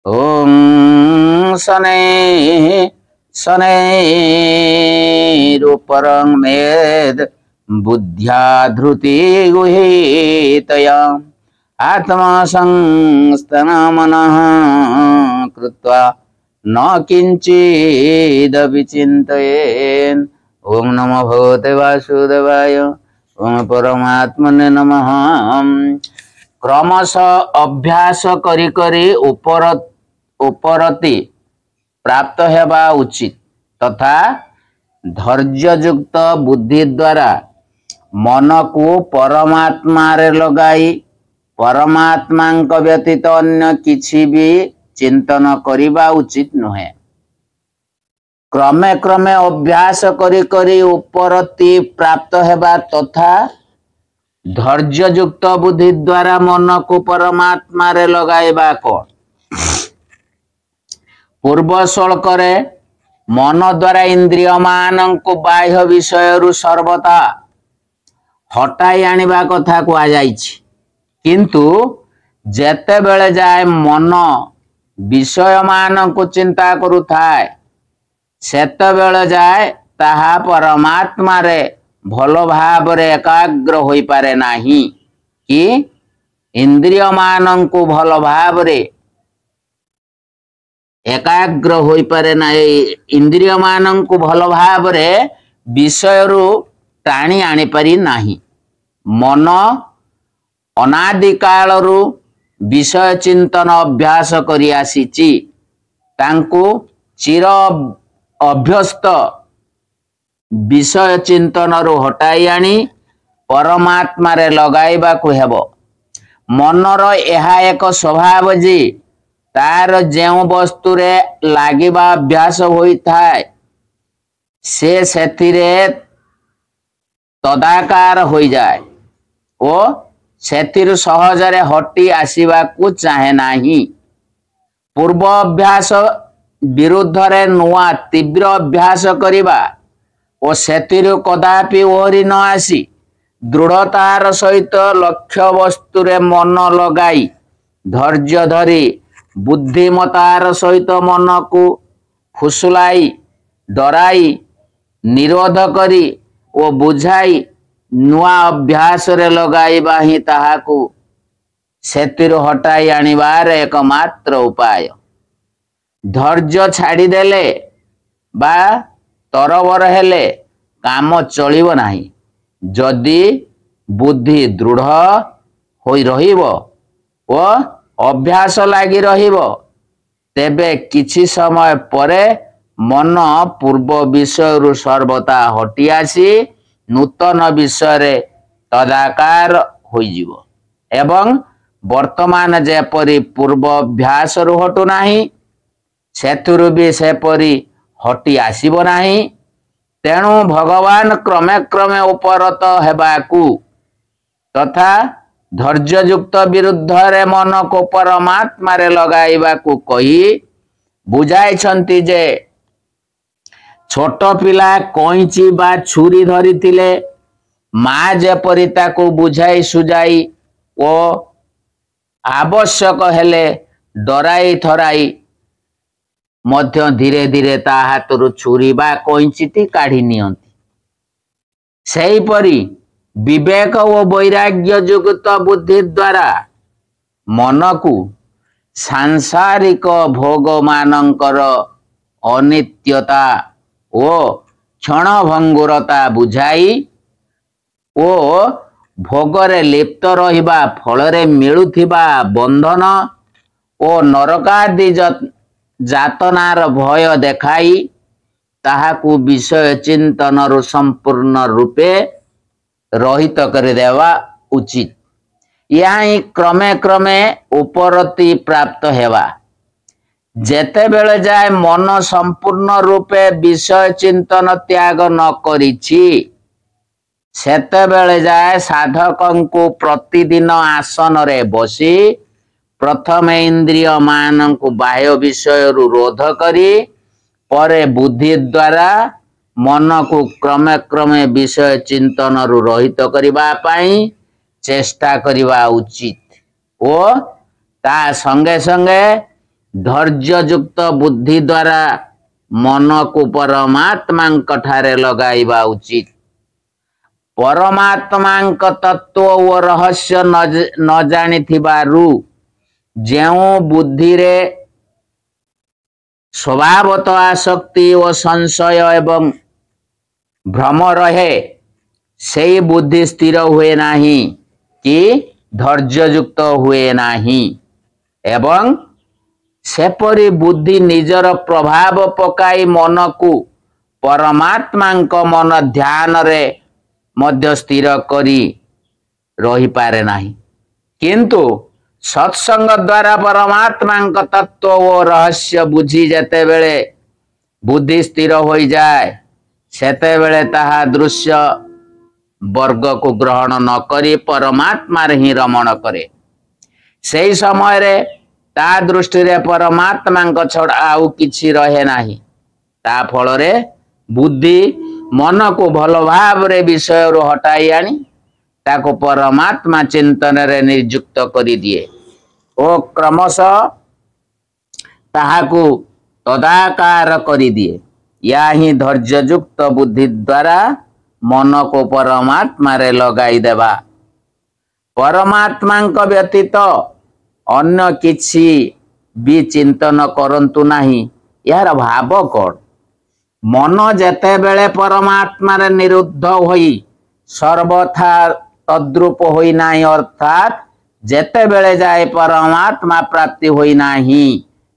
ओम शनै शनैरुपरं मेद बुद्ध्या धृति गुहितया आत्मा संस्तन मनः कृत्वा न किंचिद विचिन्तयेन्। ओम नमो भगवते वासुदेवाय। ओम परमात्मने नमः। क्रमश अभ्यास करी करी उपरति प्राप्त हेबा उचित तथा धैर्य युक्त बुद्धि द्वारा मन को परमात्मा रे लगाई परमात्मा व्यतीत अन्य किछि भी चिंतन करिबा उचित नुहे। क्रमे क्रमे अभ्यास करी करी उपरति प्राप्त हेबा तथा धैर्य युक्त बुद्धि द्वारा मन को परमात्मा रे लगाइबा कोन। पूर्व श्लोकरे मन द्वारा इंद्रिय मान को बाह्य विषय रु सर्वथा हटाई आनिबा कथा कुआ जाइछि, किंतु जेते बेले जाए मन विषय मान को चिंता करू थाए सेते बेले जाए ताहा परमात्मा रे भलो भाव रे एकाग्र होई पारे नाही कि इंद्रिय मान को भलो भाव रे एकाग्र होई पारे नाही। इंद्रिय मान को भलो भाव रे विषय रु टाणी आनी पारी नाही। मन अनादि काल रु विषय चिंतन अभ्यास करी आसीची तांको चिर अभ्यस्त विषय चिंतन रु हटाई आनी परमात्मा रे लगाइबा को हेबो। मनर एहा एक स्वभाव जी तार जेउ वस्तु रे लागिबा अभ्यास होई थाए से सेतिरे तदाकार होई जाए ओ सेतिरु सहजरे हटी आसीबा को चाहे नाही। पूर्व अभ्यास विरुद्ध रे नुआ तीव्र अभ्यास करिबा ओ सेतिरु कदापि ओहरी न आसी दृढ़तार सहित लक्ष्य वस्तु रे मन लगाई धैर्य धरी बुद्धिमतार सहित मन को फुसुलाई डराई निरोध करी ओ बुझाई नुआ अभ्यास रे लगाइबा ही ताहाकू सेतिरु हटाई आनिबार एकमात्र उपाय। धैर्य छाड़ी देले बा तरबर हेले काम चलिबो नाही। जदि बुद्धि दृढ़ होई रहिबो ओ अभ्यास लागी रहिबो तेबे किछि समय परे मन पूर्व विषय रु सर्वथा हटी आसी नूतन विषय रे तदाकार होई जिवो एवं वर्तमान जेपरि पूर्व अभ्यास रु हटु नाही सेथुरु भी सेपरि हटी आसीबो नाही। तेणु भगवान क्रमे क्रमे उपरत हेबाकू तथा धैर्य युक्त विरुद्ध रे मन को परमात्मा रे लगाइबा को कही बुझाई छंती जे छोट पिला कोइची बा छुरी धरी थिले माँ जेपरि ताको बुझाई सुजाई ओ आवश्यक हेले डराई थराई मध्य धीरे धीरे ता हाथरु छुरी बा कोइंचिटी काढ़ी नियंती। सही परी विवेक और वैराग्य युक्त बुद्धि द्वारा मन को सांसारिक भोग मानकर अनित्यता ओ क्षण भंगुरता बुझाई ओ भोगरे लिप्त रहिबा फलरे मिलुथिबा बंधन ओ नरकादि जातनार भय देखाई ताहाकू विषय चिंतन रु संपूर्ण रूपे रहित कर देवा उचित। यहाँ क्रमे क्रमे उपरति प्राप्त हेवा जेते बेले जाए मन संपूर्ण रूपे विषय चिंतन त्याग न करिछि सेते बेले जाए साधकं को प्रतिदिन आसन रे बसी प्रथम इंद्रिय मान को बाह्य विषय रु रोध करी परे बुद्धि द्वारा मन को क्रमे क्रमे विषय चिंतन रु रहित करिबा पाई चेष्टा करिबा उचित ओ ता संगे संगे धैर्य युक्त बुद्धि द्वारा मन को परमात्मा ठारे लगाइबा उचित। परमात्मा तत्व और रहस्य न जानी थिबारु जेउ बुद्धि रे स्वभावत आसक्ति और संशय एवं भ्रम रहे से बुद्धि स्थिर हुए नहीं कि धैर्य युक्त हुए नहीं एवं सेपरी बुद्धि निजर प्रभाव पकाई मन को परमात्मा मन ध्यान रे मध्य स्थिर करी रही पारे नहीं। किंतु सत्संग द्वारा परमात्मा तत्व और रहस्य बुझी जेते बेले बुद्धि स्थिर हो जाए सेते बेले ताहा दृश्य वर्ग को ग्रहण न करी परमात्मा रे ही रमण करे। सही समय रे ता दृष्टि रे परमात्मा छड़ा आउ किछि रहे नाही। ता फल रे बुद्धि मन को भल भाव रे विषय रो हटाई आनी ताको परमात्मा चिंतन रे नियुक्त करी दिए ओ क्रमशः ताहाकु तदाकार करी दिए। या ही धैर्य युक्त बुद्धि द्वारा मन को परमात्मा रे लगाई देबा। परमात्मा व्यतीत अन्य किछि भी चिंतन करंतु नहीं। यार भाव कौन? मन जेते बेले परमात्मा रे निरुद्ध होई सर्वथा तद्रूप होई नाही अर्थात जेते बेले जाए परमात्मा प्राप्ति होई नाही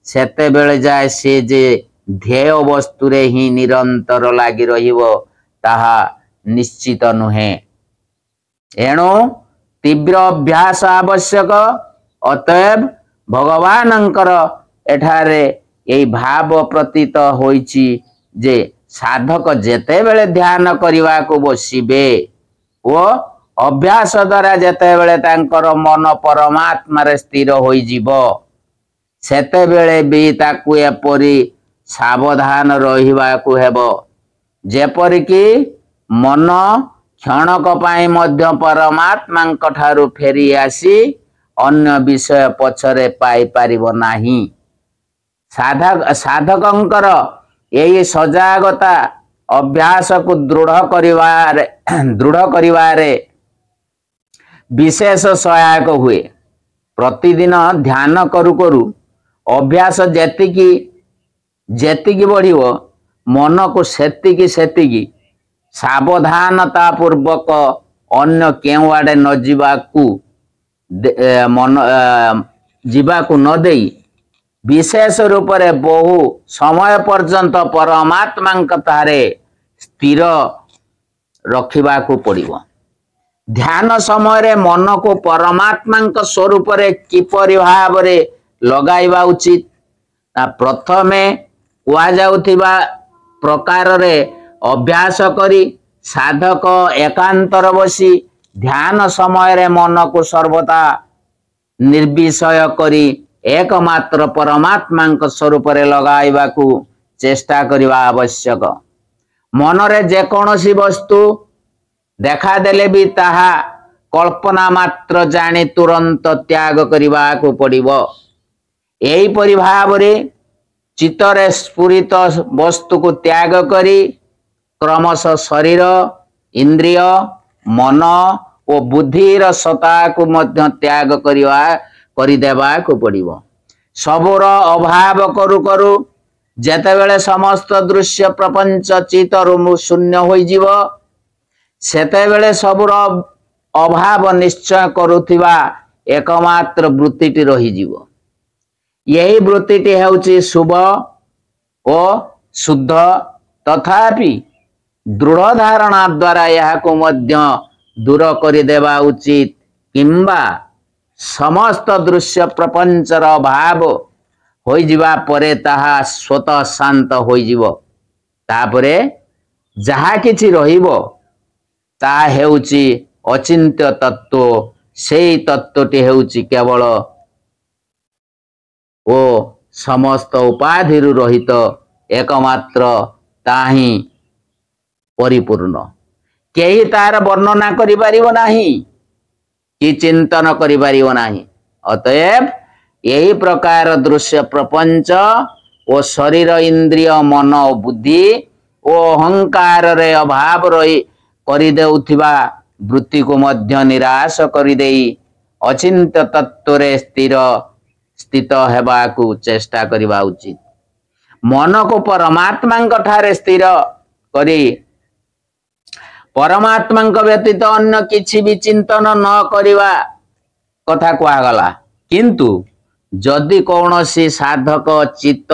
सेते बेले जाए से जे ध्येय वस्तु रे ही निरंतर लागी रहिबो ताहा निश्चित नुहे। एणु तीव्र अभ्यास आवश्यक। अतएव भगवानंकर एठारे यही भाव प्रतीत होईची जे साधक जेते बेले ध्यान करिवा को बसिबे ओ अभ्यास द्वारा जेते बेले तांकर मन परमात्मा रे स्थिर होई जीवो सेते बेले भी ताकु एपरि सावधान रहिबा को हेबो जेपरि कि मन क्षणक पाई मध्य परमात्मा ठारू फेरी आसी अन्य विषय पछरे पाई पारिबो नाही। साधकंकर यही सजागता अभ्यास को दृढ़ करिवारे विशेष सहायक हुए। प्रतिदिन ध्यान करू करू अभ्यास जेतिकी बढ़िवो मन को सेतिकी सेतिकी सावधानता पूर्वक अन्य केउ आड़े न जीवाकू मन जीवाकू न देई विशेष रूप से बहु समय पर्यंत परमात्मा तारे स्थिर रखिबा को पड़िबो। ध्यान समय रे मन को परमात्मा स्वरूप रे किपरि भाव रे लगाइबा उचित प्रथमे कुआ जाउथिबा प्रकार रे अभ्यास करी साधक एकांतर बसी ध्यान समय रे मन को सर्वदा निर्विषय करी एकमात्र परमात्मा स्वरूप रे लगाइबा को चेष्टा करिबा आवश्यक। मन रे जे कोनोसी वस्तु देखा देले भी ताहा कल्पना मात्र जानी तुरंत त्याग करिबा को पड़िबो। एही परि भाव रे चित्तरे स्फुरित वस्तु को त्याग करी क्रमशः शरीर इंद्रिय मन और बुद्धिर सत्ता को मध्य त्याग करी देबा को पड़िबो। सबुर अभाव करू करू जेतेबेले समस्त दृश्य प्रपंच चित्तरु शून्य होई जीवो सेतेबेले सबुर अभाव निश्चय करुथिबा एकमात्र वृत्तिटी रही जीवो। यही वृत्तिटी हेउची शुभ और शुद्ध तथापि दृढ़ धारणा द्वारा यह को मध्य दूर करि देबा उचित किंबा समस्त दृश्य प्रपंचर भाव होई जीवा परे ताहा स्वतः शांत होई जीवो। तापरे जहा किछि रहिबो ता हेउची अचिंत्य तत्व। सेई तत्वटी हेउची केवल ओ समस्त उपाधि रहित एकमात्र ताही परिपूर्ण। केही तार वर्णना करि परिबो नाही कि चिंतन करि परिबो नाही। अतएव यही प्रकार दृश्य प्रपंच ओ शरीर इंद्रिय मन और बुद्धि ओ अहंकार रे अभाव रही करदेउथिबा वृत्ति को मध्य निराश करदेई अचिंत्य तत्व रे स्थित हेबाकू चेष्टा करिबा उचित। मन को परमात्मा ठारे स्थिर करी परमात्मा व्यतीत अन्य किछि भी चिंतन न करिवा कथा कुआगला। किंतु जदि कौनसी साधक चित्त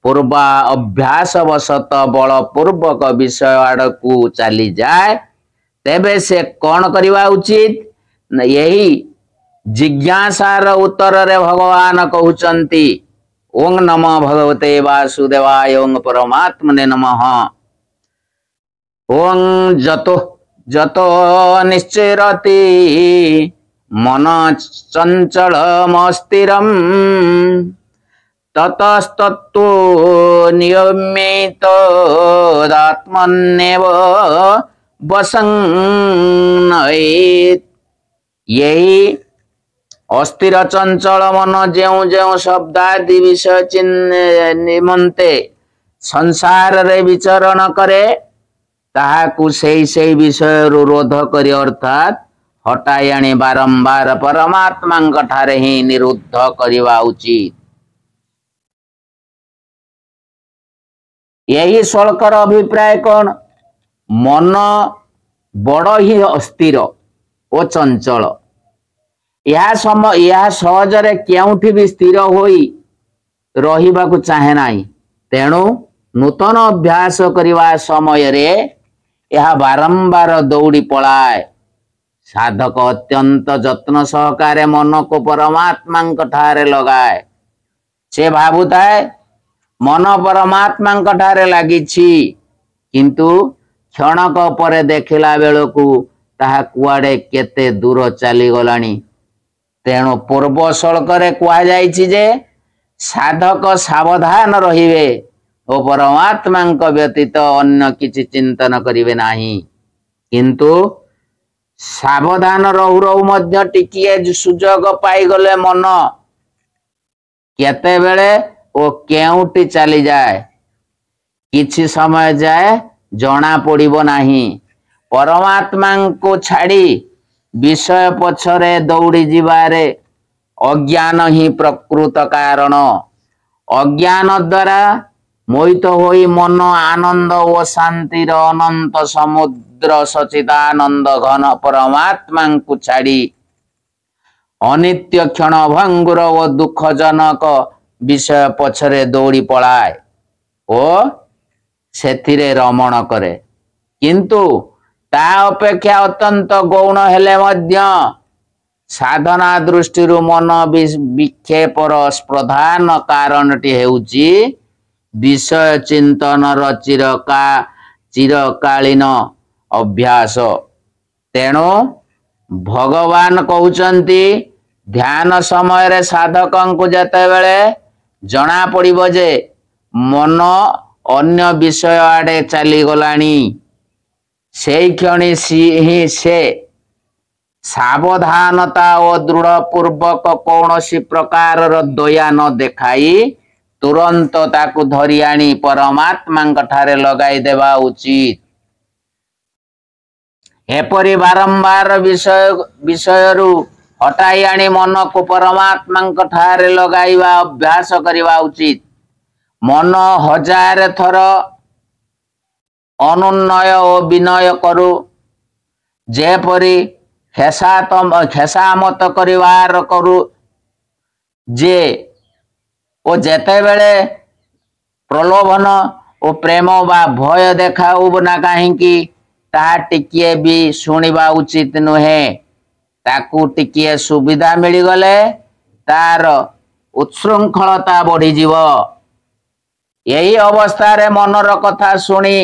पूर्वा अभ्यास वशत बल पूर्वक विषय आड़कू चली जाए तेबे से कौन करिवा उचित? यही जिज्ञासार उत्तर रे भगवान कहउचंती ओं नमः भगवते वासुदेवाय ओं परमात्मने नमः। ओं जतो जतो निश्चरति मन चंचलमस्थिरं ततस्तत्तो नियमितोदात्मन्येव वशं नयेत्। यही अस्थिर चंचल मन ज्यों ज्यों शब्दादि विषय चिन्ह निमंते संसार रे विचरण करे ताहाकु सेई विषय रोध करी अर्थात हटाई आनी बारंबार परमात्मा ठारे ही निरुद्ध करिवा उचित। यही श्लोकर अभिप्राय कौन? मन बड़ ही अस्थिर ओ चंचल यह सहजरे क्योंठी भी स्थिर होई रहिबाकु चाहे नाही। तेणु नूतन अभ्यास करिवा समय रे यह बारंबार दौड़ी पलाए। साधक अत्यंत जत्न सहकारे मन को परमात्मा ठारे लगाए। से भाबुताए मन परमात्मा ठारे लागिछि किंतु क्षणक परे देखिला बेलकू ताहा कुआडे केते दूर चली गलानी। तेणु पूर्व श्लोकरे कुआ जाइछि जे साधक सावधान रहिबे ओ परमात्मा व्यतीत अन्य किछि चिंतन करिवे नाही। किंतु सावधान रहु रहु मध्य टिकिए सुजोग पाई गले मन केते बेले ओ केउटी चली जाए किछि समय जाए जना पड़िबो नाही। परमात्मा को छाड़ी विषय पछरे दौड़ी जीवारे अज्ञान ही प्रकृत कारण। अज्ञान द्वारा मोहित होई मन आनंद ओ शांतिर अनंत समुद्र सचिदानंद घन परमात्मा को छाड़ी अनित्य क्षण भंगुर ओ दुखजनक विषय पछरे दौड़ी पलाए ओ सेथिरे रमण करे। किंतु ता अपेक्षा अत्यंत गौण हेले मध्य साधना दृष्टि मन विक्षेपर प्रधान कारणटी हेउची विषय चिंतन चिरकालीन अभ्यास। तेणु भगवान कहउचंती ध्यान समय रे साधकं को जते बेले जना पड़िबो जे मन अन्य विषय आड़े चली गलानी से क्षणी ही से सावधानता और दृढ़ पूर्वक कौनसी प्रकार दया न देखाई तुरंत ताकू धरी आनी परमात्मा ठारे लगाई देवा उचित। एपरी बारंबार विषयरू हटाई आनी मन को परमात्मा ठारे लगाइवा अभ्यास करिवा उचित। मन हजार थर अनुन्नय और विनय करू जेपरी खेसामत करिवार करू जे ओ जेते बेले प्रलोभन ओ प्रेम बा भय देखाऊ ना कहीं ता टिकिए भी शुणिबा उचित नुहे। ताकू टिकिए सुविधा मिली गले तार उत्सृंखलता बढ़ी जीव। यही अवस्था रे मनर कथा सुनी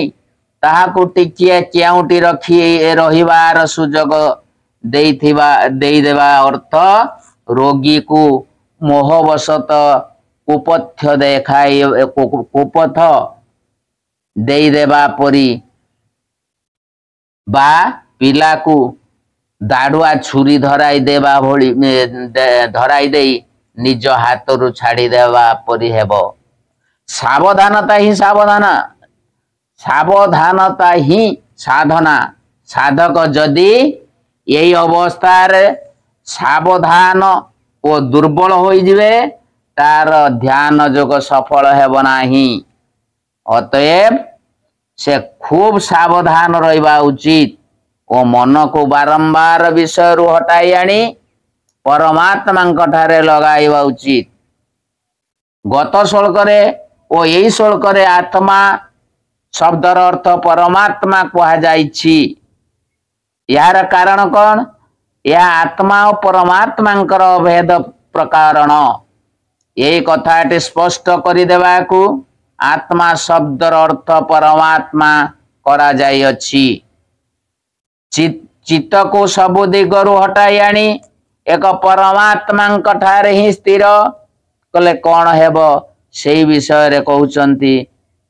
ताहाकू टिकिए क्योंटी रखी रहिबार सुजोग देदेवा अर्थ रोगी को मोहवशत कुपथ देखाई कुपथ देदेवा परी बा पिला को दाड़ुआ छुरी धराई देवा भली धराई दे निज हाथरू छाड़ी देवा परी हेबो। सावधानता ही सावधान, सावधानता ही साधना। साधक जदि यही अवस्था सावधान और दुर्बल हो जिवे तार ध्यान जोग सफल हेब नाही। अतएव से खूब सावधान रहिबा उचित और मन को बारंबार विषय रु हटाई आनी परमात्मा ठारे लगाइबा उचित। गत श्लोकरे और यही श्लोकरे आत्मा शब्दर अर्थ परमात्मा कहा जाइछि। यार कारण कौन? यह आत्मा और परमात्मा भेद प्रकारण यही कथाटी स्पष्ट कर देवाकू आत्मा शब्दर अर्थ परमात्मा करा जाइछि। चित्त को सबु दिगरु हटाई आनी एक परमात्मा ठारे ही स्थिर कले कौन हेब से विषय रे कहउचंती